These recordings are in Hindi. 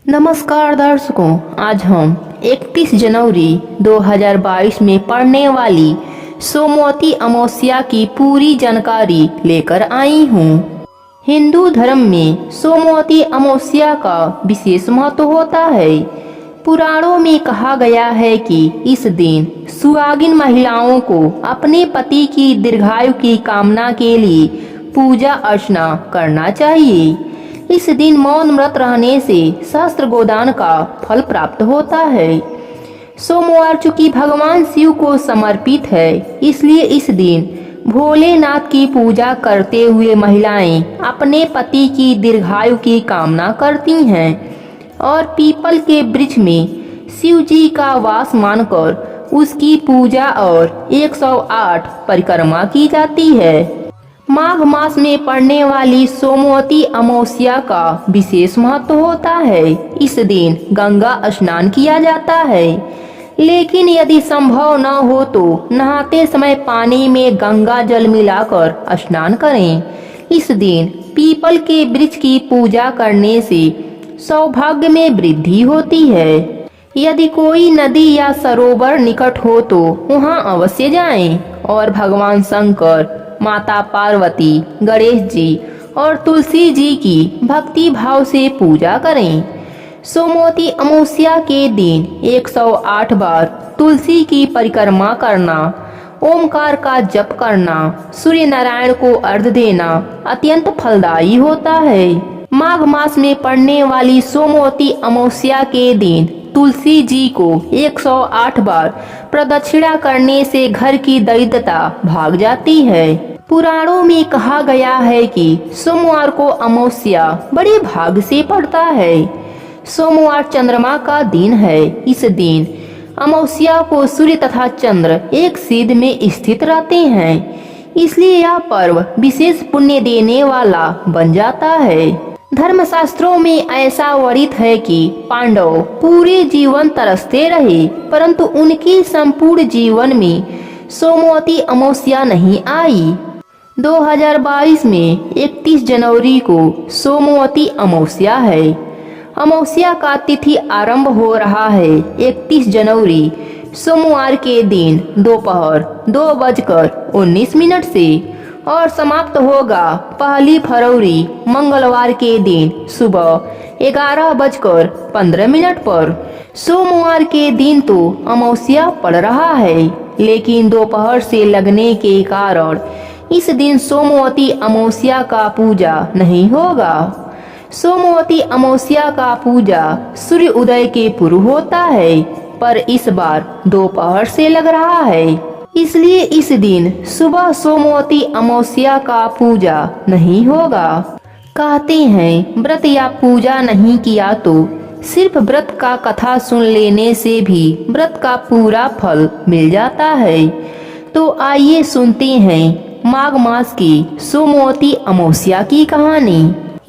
नमस्कार दर्शकों, आज हम 31 जनवरी 2022 में पड़ने वाली सोमवती अमावस्या की पूरी जानकारी लेकर आई हूँ। हिंदू धर्म में सोमवती अमावस्या का विशेष महत्व होता है। पुराणों में कहा गया है कि इस दिन सुहागिन महिलाओं को अपने पति की दीर्घायु की कामना के लिए पूजा अर्चना करना चाहिए। इस दिन मौन व्रत रहने से सहस्त्र गोदान का फल प्राप्त होता है। सोमवार चूंकि भगवान शिव को समर्पित है, इसलिए इस दिन भोलेनाथ की पूजा करते हुए महिलाएं अपने पति की दीर्घायु की कामना करती हैं और पीपल के वृक्ष में शिव जी का वास मानकर उसकी पूजा और 108 परिक्रमा की जाती है। माघ मास में पड़ने वाली सोमवती अमावस्या का विशेष महत्व होता है। इस दिन गंगा स्नान किया जाता है, लेकिन यदि संभव न हो तो नहाते समय पानी में गंगा जल मिलाकर स्नान करें। इस दिन पीपल के वृक्ष की पूजा करने से सौभाग्य में वृद्धि होती है। यदि कोई नदी या सरोवर निकट हो तो वहां अवश्य जाएं और भगवान शंकर, माता पार्वती, गणेश जी और तुलसी जी की भक्ति भाव से पूजा करें। सोमवती अमावस्या के दिन 108 बार तुलसी की परिक्रमा करना, ओमकार का जप करना, सूर्य नारायण को अर्घ्य देना अत्यंत फलदायी होता है। माघ मास में पड़ने वाली सोमवती अमावस्या के दिन तुलसी जी को 108 बार प्रदक्षिणा करने से घर की दरिद्रता भाग जाती है। पुराणों में कहा गया है कि सोमवार को अमावस्या बड़े भाग से पड़ता है। सोमवार चंद्रमा का दिन है। इस दिन अमावस्या को सूर्य तथा चंद्र एक सीध में स्थित रहते हैं, इसलिए यह पर्व विशेष पुण्य देने वाला बन जाता है। धर्मशास्त्रों में ऐसा वर्णित है कि पांडव पूरे जीवन तरसते रहे, परंतु उनके संपूर्ण जीवन में सोमवती अमावस्या नहीं आई। 2022 में 31 जनवरी को सोमवती अमावस्या है। अमावस्या का तिथि आरंभ हो रहा है 31 जनवरी सोमवार के दिन दोपहर 2:19 से और समाप्त होगा 1 फरवरी मंगलवार के दिन सुबह 11:15 पर। सोमवार के दिन तो अमावस्या पड़ रहा है, लेकिन दोपहर से लगने के कारण इस दिन सोमवती अमावस्या का पूजा नहीं होगा। सोमवती अमावस्या का पूजा सूर्य उदय के पूर्व होता है, पर इस बार दोपहर से लग रहा है, इसलिए इस दिन सुबह सोमवती अमावस्या का पूजा नहीं होगा। कहते हैं व्रत या पूजा नहीं किया तो सिर्फ व्रत का कथा सुन लेने से भी व्रत का पूरा फल मिल जाता है। तो आइए सुनते हैं माघ मास की सोमवती अमावस्या की कहानी।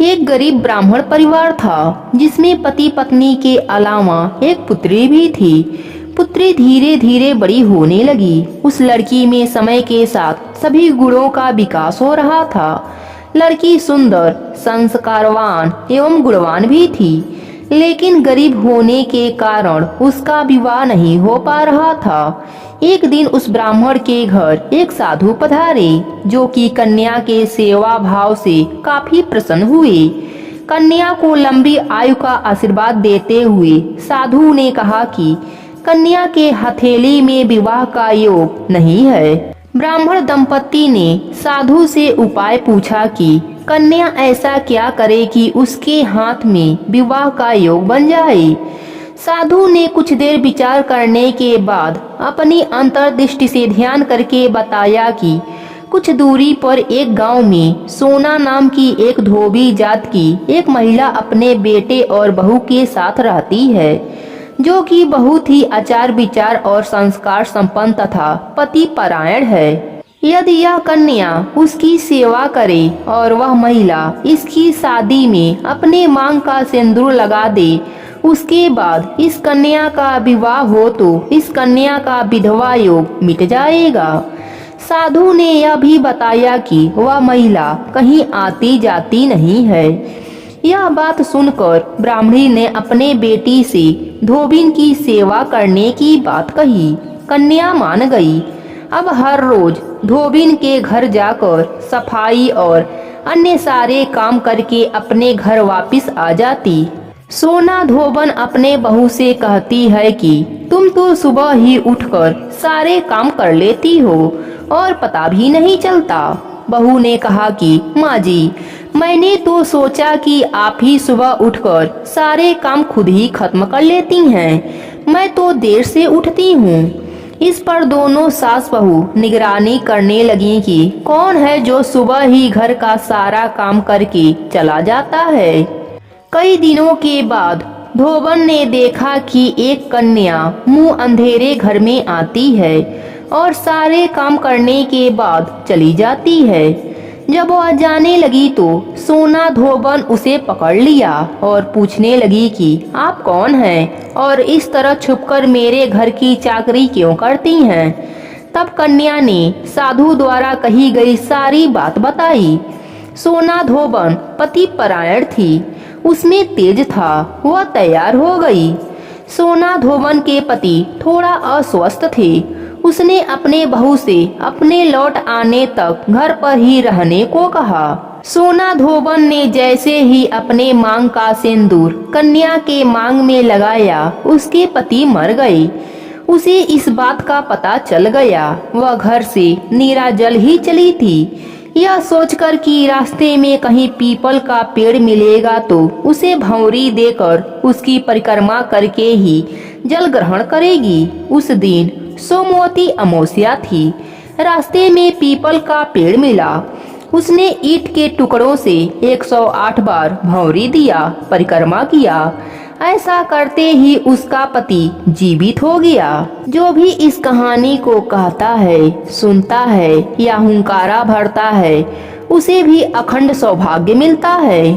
एक गरीब ब्राह्मण परिवार था, जिसमें पति पत्नी के अलावा एक पुत्री भी थी। पुत्री धीरे धीरे बड़ी होने लगी। उस लड़की में समय के साथ सभी गुणों का विकास हो रहा था। लड़की सुंदर, संस्कारवान एवं गुणवान भी थी, लेकिन गरीब होने के कारण उसका विवाह नहीं हो पा रहा था। एक दिन उस ब्राह्मण के घर एक साधु पधारे, जो कि कन्या के सेवा भाव से काफी प्रसन्न हुए। कन्या को लंबी आयु का आशीर्वाद देते हुए साधु ने कहा कि कन्या के हथेली में विवाह का योग नहीं है। ब्राह्मण दंपति ने साधु से उपाय पूछा कि कन्या ऐसा क्या करे कि उसके हाथ में विवाह का योग बन जाए। साधु ने कुछ देर विचार करने के बाद अपनी अंतर्दृष्टि से ध्यान करके बताया कि कुछ दूरी पर एक गांव में सोना नाम की एक धोबी जात की एक महिला अपने बेटे और बहू के साथ रहती है, जो कि बहुत ही आचार विचार और संस्कार संपन्न तथा पति परायण है। यदि यह कन्या उसकी सेवा करे और वह महिला इसकी शादी में अपने मांग का सिंदूर लगा दे, उसके बाद इस कन्या का विवाह हो तो इस कन्या का विधवा योग मिट जाएगा। साधु ने यह भी बताया कि वह महिला कहीं आती जाती नहीं है, यह बात सुनकर ब्राह्मणी ने अपने बेटी से धोबिन की सेवा करने की बात कही। कन्या मान गई। अब हर रोज धोबिन के घर जाकर सफाई और अन्य सारे काम करके अपने घर वापस आ जाती। सोना धोबन अपने बहू से कहती है कि तुम तो सुबह ही उठकर सारे काम कर लेती हो और पता भी नहीं चलता। बहू ने कहा कि माँ जी, मैंने तो सोचा कि आप ही सुबह उठकर सारे काम खुद ही खत्म कर लेती हैं। मैं तो देर से उठती हूँ। इस पर दोनों सास बहू निगरानी करने लगी कि कौन है जो सुबह ही घर का सारा काम करके चला जाता है। कई दिनों के बाद धोबन ने देखा कि एक कन्या मुंह अंधेरे घर में आती है और सारे काम करने के बाद चली जाती है। जब वह जाने लगी तो सोना धोबन उसे पकड़ लिया और पूछने लगी कि आप कौन हैं और इस तरह छुपकर मेरे घर की चाकरी क्यों करती हैं। तब कन्या ने साधु द्वारा कही गई सारी बात बताई। सोना धोबन पति परायण थी, उसमें तेज था, वह तैयार हो गई। सोना धोबन के पति थोड़ा अस्वस्थ थे। उसने अपने बहू से अपने लौट आने तक घर पर ही रहने को कहा। सोना धोबन ने जैसे ही अपने मांग का सिंदूर कन्या के मांग में लगाया, उसके पति मर गए। उसे इस बात का पता चल गया। वह घर से निराजल ही चली थी। यह सोचकर कि रास्ते में कहीं पीपल का पेड़ मिलेगा तो उसे भंवरी देकर उसकी परिक्रमा करके ही जल ग्रहण करेगी। उस दिन सोमवती अमावस्या थी। रास्ते में पीपल का पेड़ मिला। उसने ईंट के टुकड़ों से 108 बार भंवरी दिया, परिक्रमा किया। ऐसा करते ही उसका पति जीवित हो गया। जो भी इस कहानी को कहता है, सुनता है या हुंकारा भरता है, उसे भी अखंड सौभाग्य मिलता है।